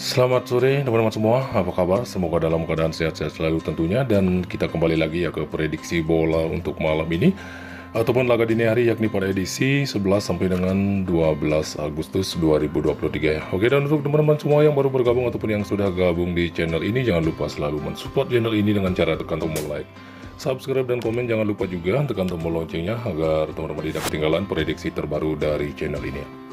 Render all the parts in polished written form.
Selamat sore teman-teman semua, apa kabar? Semoga dalam keadaan sehat-sehat selalu tentunya. Dan kita kembali lagi ya ke prediksi bola untuk malam ini ataupun laga dini hari, yakni pada edisi 11 sampai dengan 12 Agustus 2023 ya. Oke, dan untuk teman-teman semua yang baru bergabung ataupun yang sudah gabung di channel ini, jangan lupa selalu mensupport channel ini dengan cara tekan tombol like, subscribe, dan komen. Jangan lupa juga tekan tombol loncengnya agar teman-teman tidak ketinggalan prediksi terbaru dari channel ini.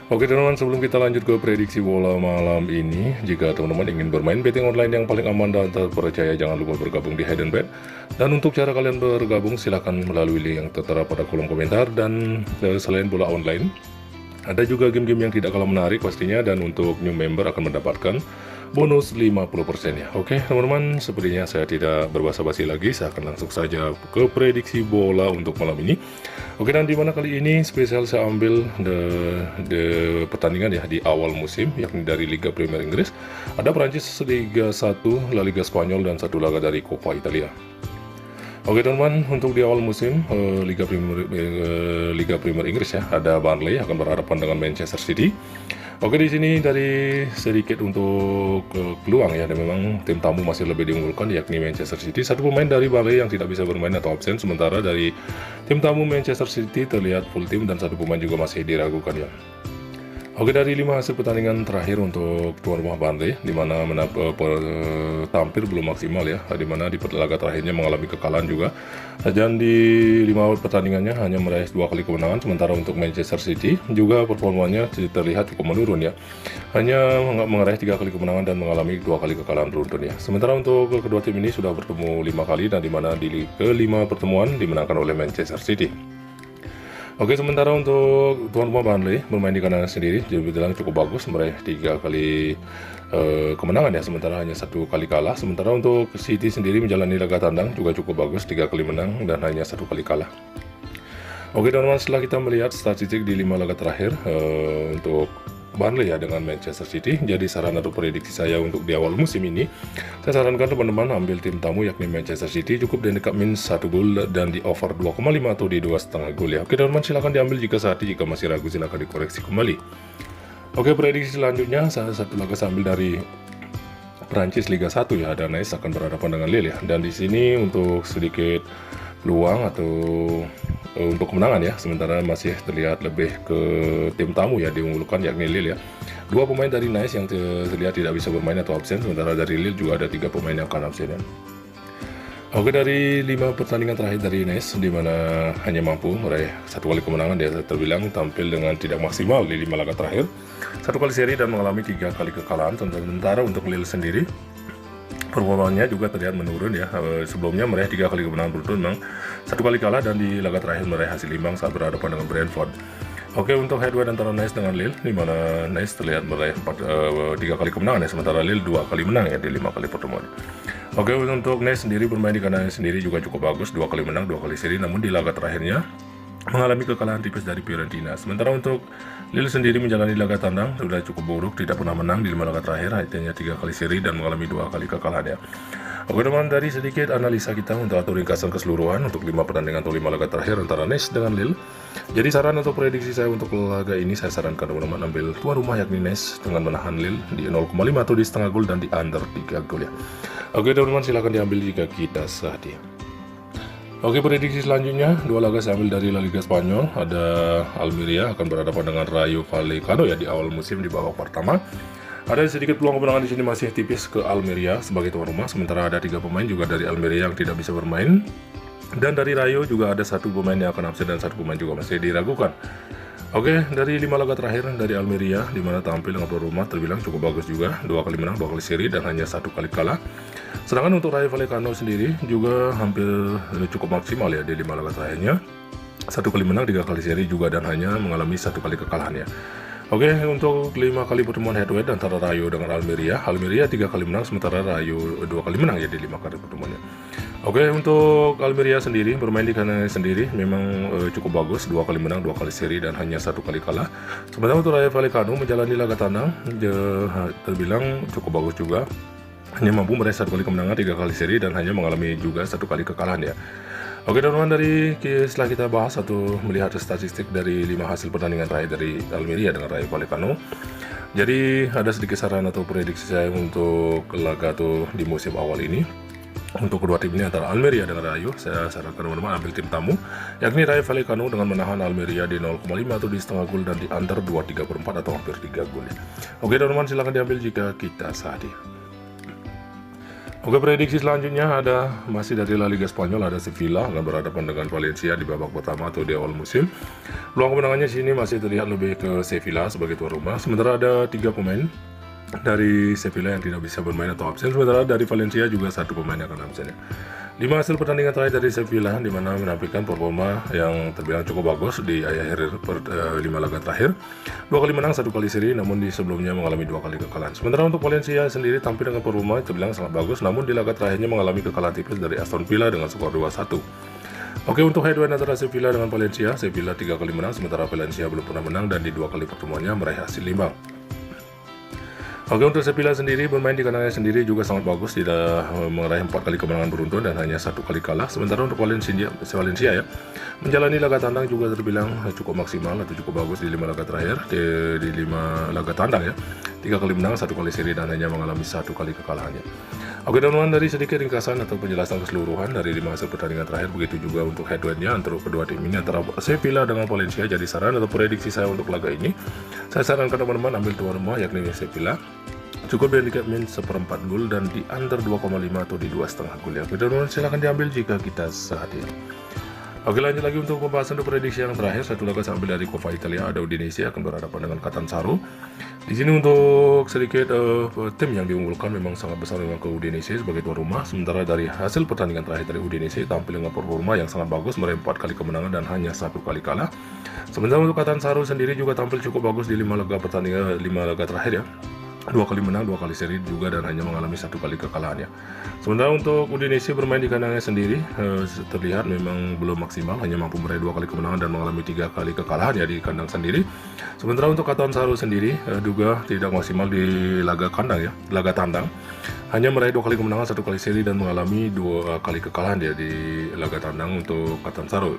Oke teman-teman, sebelum kita lanjut ke prediksi bola malam ini, jika teman-teman ingin bermain betting online yang paling aman dan terpercaya, jangan lupa bergabung di Hidden Bet. Dan untuk cara kalian bergabung, silahkan melalui link yang tertera pada kolom komentar. Dan selain bola online, ada juga game-game yang tidak kalah menarik pastinya, dan untuk new member akan mendapatkan bonus 50% ya. Oke teman-teman, sepertinya saya tidak berbasa-basi lagi, saya akan langsung saja ke prediksi bola untuk malam ini. Oke, dan dimana kali ini spesial saya ambil the pertandingan ya di awal musim, yakni dari Liga Premier Inggris. Ada Prancis, Liga 1, La Liga Spanyol, dan satu laga dari Coppa Italia. Oke teman-teman, untuk di awal musim Liga Premier Inggris ya, ada Burnley akan berhadapan dengan Manchester City. Oke, di sini dari sedikit untuk peluang ya, dan memang tim tamu masih lebih diunggulkan, yakni Manchester City. Satu pemain dari Burnley yang tidak bisa bermain atau absen, sementara dari tim tamu Manchester City terlihat full tim dan satu pemain juga masih diragukan ya. Oke, dari 5 hasil pertandingan terakhir untuk tuan rumah Burnley, di mana tampil belum maksimal ya, di mana di laga terakhirnya mengalami kekalahan juga. Dan di 5 pertandingannya hanya meraih 2 kali kemenangan, sementara untuk Manchester City juga performanya terlihat cukup menurun ya. Hanya meraih 3 kali kemenangan dan mengalami 2 kali kekalahan beruntun ya. Sementara untuk kedua tim ini sudah bertemu 5 kali, dan di mana di ke-5 pertemuan dimenangkan oleh Manchester City. Oke, sementara untuk tuan rumah Burnley bermain di kandang sendiri, jadi bilang cukup bagus, meraih 3 kali kemenangan ya, sementara hanya 1 kali kalah. Sementara untuk City sendiri menjalani laga tandang juga cukup bagus, 3 kali menang dan hanya 1 kali kalah. Oke teman-teman, setelah kita melihat statistik di 5 laga terakhir untuk Burnley ya dengan Manchester City, jadi saran atau prediksi saya untuk di awal musim ini, saya sarankan teman-teman ambil tim tamu yakni Manchester City, cukup di dekat min 1 gol dan di over 2,5 atau di 2,5 gol ya. Oke teman-teman, silahkan diambil jika saat ini, jika masih ragu silahkan dikoreksi kembali. Oke, prediksi selanjutnya saya satu laga sambil dari Prancis Liga 1 ya, ada Nice akan berhadapan dengan Lille ya. Dan di sini untuk sedikit peluang atau untuk kemenangan ya, sementara masih terlihat lebih ke tim tamu ya diunggulkan, yakni Lille ya. 2 pemain dari Nice yang terlihat tidak bisa bermain atau absen, sementara dari Lille juga ada 3 pemain yang akan absen ya. Oke, dari 5 pertandingan terakhir dari Nice, di mana hanya mampu meraih 1 kali kemenangan, dia terbilang tampil dengan tidak maksimal di 5 laga terakhir, 1 kali seri dan mengalami 3 kali kekalahan. Sementara untuk Lille sendiri performanya juga terlihat menurun ya. Sebelumnya meraih 3 kali kemenangan beruntun, memang 1 kali kalah, dan di laga terakhir meraih hasil imbang saat berhadapan dengan Brentford. Oke, untuk head-to-head antara Nice dengan Lille, di mana Nice terlihat meraih 3 kali kemenangan ya, sementara Lille 2 kali menang ya di 5 kali pertemuan. Oke, untuk Nice sendiri bermain di kandang sendiri juga cukup bagus, 2 kali menang, 2 kali seri, namun di laga terakhirnya mengalami kekalahan tipis dari Fiorentina. Sementara untuk Lille sendiri menjalani laga tandang sudah cukup buruk, tidak pernah menang di 5 laga terakhir, hanya 3 kali seri dan mengalami 2 kali kekalahan ya. Oke teman, dari sedikit analisa kita untuk atur ringkasan keseluruhan untuk 5 pertandingan atau 5 laga terakhir antara Nice dengan Lille. Jadi saran atau prediksi saya untuk laga ini, saya sarankan teman-teman ambil tuan rumah yakni Nice dengan menahan Lille di 0,5 atau di setengah gol dan di under 3 gol ya. Oke teman-teman, silahkan diambil jika kita sedia. Oke, prediksi selanjutnya 2 laga saya ambil dari La Liga Spanyol. Ada Almeria akan berhadapan dengan Rayo Vallecano ya di awal musim di babak pertama. Ada sedikit peluang kemenangan di sini masih tipis ke Almeria sebagai tuan rumah, sementara ada 3 pemain juga dari Almeria yang tidak bisa bermain. Dan dari Rayo juga ada 1 pemain yang akan absen dan 1 pemain juga masih diragukan. Oke, dari 5 laga terakhir dari Almeria, di mana tampil dengan tuan rumah terbilang cukup bagus juga, 2 kali menang, 2 kali seri dan hanya 1 kali kalah. Sedangkan untuk Rayo Vallecano sendiri juga hampir cukup maksimal ya di 5 laga terakhirnya, 1 kali menang, 3 kali seri juga dan hanya mengalami 1 kali kekalahan ya. Oke, untuk 5 kali pertemuan head-to-head antara Rayo dengan Almeria, Almeria 3 kali menang, sementara Rayo 2 kali menang ya di 5 kali pertemuannya. Oke, untuk Almeria sendiri bermain di kandang sendiri memang cukup bagus, 2 kali menang, 2 kali seri dan hanya 1 kali kalah. Sementara untuk Rayo Vallecano menjalani laga tandang terbilang cukup bagus juga, hanya mampu meraih 1 kali kemenangan, 3 kali seri dan hanya mengalami juga 1 kali kekalahan ya. Oke teman-teman, setelah kita bahas atau melihat statistik dari 5 hasil pertandingan terakhir dari Almeria dengan Rayo Vallecano, Jadi ada sedikit saran atau prediksi saya untuk laga tuh di musim awal ini. Untuk kedua tim ini antara Almeria dengan Rayo, saya sarankan teman-teman ambil tim tamu, yakni Rayo Vallecano dengan menahan Almeria di 0,5 atau di setengah gol dan di under 2,3/4 atau hampir 3 gol ya. Oke teman-teman, silahkan diambil jika kita sahdi. Oke, prediksi selanjutnya masih dari La Liga Spanyol, ada Sevilla akan berhadapan dengan Valencia di babak pertama atau di awal musim. Peluang kemenangannya sini masih terlihat lebih ke Sevilla sebagai tuan rumah. Sementara ada 3 pemain dari Sevilla yang tidak bisa bermain atau absen, sementara dari Valencia juga 1 pemain yang akan absen ya. 5 hasil pertandingan terakhir dari Sevilla di mana menampilkan performa yang terbilang cukup bagus di akhir 5 laga terakhir. 2 kali menang, 1 kali seri, namun di sebelumnya mengalami 2 kali kekalahan. Sementara untuk Valencia sendiri tampil dengan performa terbilang sangat bagus, namun di laga terakhirnya mengalami kekalahan tipis dari Aston Villa dengan skor 2-1. Oke, untuk head-to-head antara Sevilla dengan Valencia, Sevilla 3 kali menang, sementara Valencia belum pernah menang dan di 2 kali pertemuannya meraih hasil imbang. Oke, untuk Sevilla sendiri bermain di kandangnya sendiri juga sangat bagus, tidak meraih 4 kali kemenangan beruntun dan hanya 1 kali kalah. Sementara untuk Valencia ya, menjalani laga tandang juga terbilang cukup maksimal atau cukup bagus di 5 laga terakhir, di 5 laga tandang ya. 3 kali menang, 1 kali seri dan hanya mengalami 1 kali kekalahannya. Oke teman-teman, dari sedikit ringkasan atau penjelasan keseluruhan dari 5 hasil pertandingan terakhir, begitu juga untuk head-to-headnya antara kedua tim ini antara Sevilla dengan Valencia. Jadi saran atau prediksi saya untuk laga ini, saya sarankan teman-teman ambil tuan rumah yakni Sevilla. Cukup handicap min 1/4 gol dan di under 2,5 atau di 2,5 gol ya. Oke teman-teman, silahkan diambil jika kita sehadir. Oke, lanjut lagi untuk pembahasan untuk prediksi yang terakhir. Satu laga saya ambil dari Coppa Italia, ada Udinese akan berhadapan dengan Catanzaro. Di sini untuk sedikit tim yang diunggulkan memang sangat besar memang ke Udinese sebagai tuan rumah. Sementara dari hasil pertandingan terakhir dari Udinese tampil dengan performa yang sangat bagus, meraih 4 kali kemenangan dan hanya 1 kali kalah. Sementara untuk Catanzaro sendiri juga tampil cukup bagus di 5 laga pertandingan, 5 laga terakhir ya. 2 kali menang, 2 kali seri juga dan hanya mengalami 1 kali kekalahan ya. Sementara untuk Udinese bermain di kandangnya sendiri terlihat memang belum maksimal, hanya mampu meraih 2 kali kemenangan dan mengalami 3 kali kekalahan ya di kandang sendiri. Sementara untuk Catanzaro sendiri juga tidak maksimal di laga kandang ya, laga tandang. Hanya meraih 2 kali kemenangan, 1 kali seri dan mengalami 2 kali kekalahan ya di laga tandang untuk Catanzaro.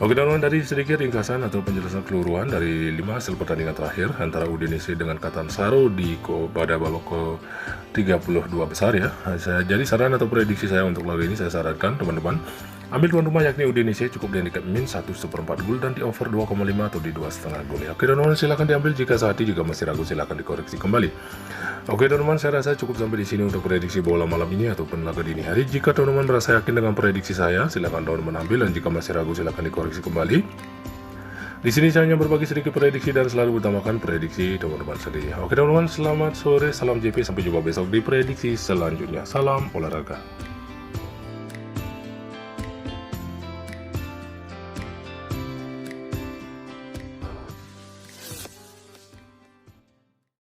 Oke teman-teman, dari sedikit ringkasan atau penjelasan keseluruhan dari 5 hasil pertandingan terakhir antara Udinese dengan Catanzaro pada babak ke-32 besar ya. Jadi saran atau prediksi saya untuk laga ini, saya sarankan teman-teman ambil tuan rumah yakni Udinese, cukup di handicap min 1/4 gol dan di over 2,5 atau di 2,5 gol ya. Oke teman-teman, silahkan diambil jika sehati, jika masih ragu silahkan dikoreksi kembali. Oke teman-teman, saya rasa cukup sampai di sini untuk prediksi bola malam ini ataupun laga dini hari. Jika teman-teman merasa yakin dengan prediksi saya, silahkan teman-teman ambil, dan jika masih ragu silahkan dikoreksi kembali. Di sini saya hanya berbagi sedikit prediksi dan selalu utamakan prediksi teman-teman sendiri. Oke teman-teman, selamat sore, salam JP, sampai jumpa besok di prediksi selanjutnya. Salam olahraga.